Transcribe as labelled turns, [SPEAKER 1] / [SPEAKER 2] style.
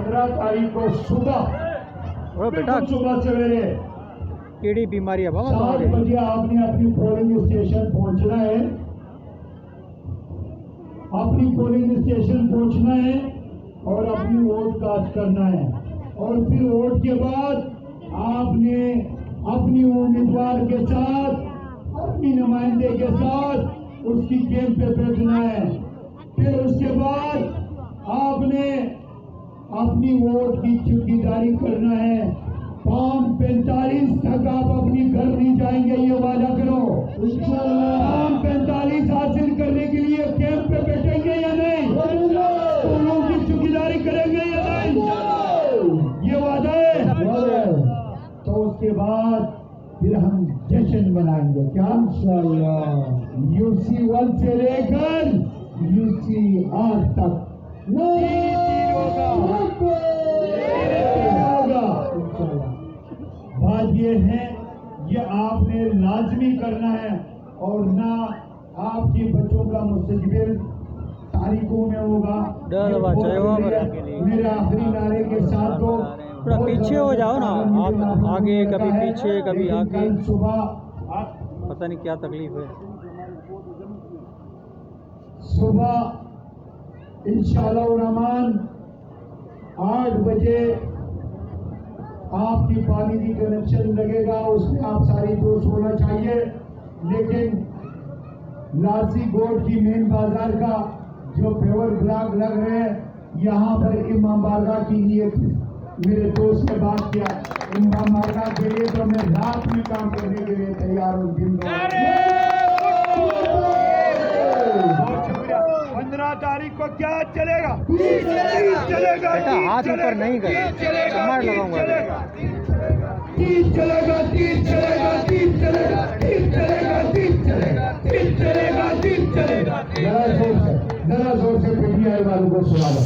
[SPEAKER 1] 15 तारीख को सुबह
[SPEAKER 2] बेटा
[SPEAKER 1] सुबह सवेरे
[SPEAKER 2] केड़ी बीमारी है बाबा
[SPEAKER 1] 7 बजे आपने अपनी पोलिंग स्टेशन पहुंचना है। अपनी पोलिंग स्टेशन पहुंचना है और अपनी वोट कास्ट करना है। और फिर वोट के बाद आपने अपनी उम्मीदवार के साथ, अपनी नुमाइंदे के साथ उसकी कैंप पे बैठना है। फिर उसके बाद आपने अपनी वोट की चौकीदारी करना है। 5:45 तक आप अपनी घर नहीं जाएंगे, ये वादा करो। 5:45 हासिल करने के लिए कैंप पे बैठेंगे या नहीं? स्कूलों की चौकीदारी करेंगे या नहीं? ये वादा है। तो उसके बाद फिर हम जश्न मनाएंगे। क्या UC 1 से लेकर UC 8 तक होगा। बात ये है, ये आपने लाजमी करना है और ना आपके बच्चों का मुस्तकबिल तारीखों में होगा। मेरे आखिरी नारे के साथ तो
[SPEAKER 2] थोड़ा पीछे हो जाओ ना, आगे कभी पीछे कभी आगे।
[SPEAKER 1] सुबह
[SPEAKER 2] पता नहीं क्या तकलीफ है।
[SPEAKER 1] सुबह इंशाअल्लाह रहमान 8 बजे आपकी पानी की कनेक्शन लगेगा। उसमें आप सारी दोस्त होना चाहिए। लेकिन लासी गोड की मेन बाजार का जो पेवर ब्लॉक लग रहे हैं, यहाँ पर इमाम बारगाह के लिए मेरे दोस्त से बात किया। इमाम बारगाह के लिए तो मैं रात में काम करने के लिए तैयार हूँ। दिन 15 तारीख को क्या चलेगा? चलेगा।
[SPEAKER 2] बेटा हाथ ऊपर नहीं करे, कमर लगाऊंगा।
[SPEAKER 1] तीन चलेगा, तीन चलेगा, तीन चलेगा, तीन चलेगा, तीन चलेगा, तीन चलेगा, तीन चलेगा। जरा जोर से पीटीआई वालों को सुना दो।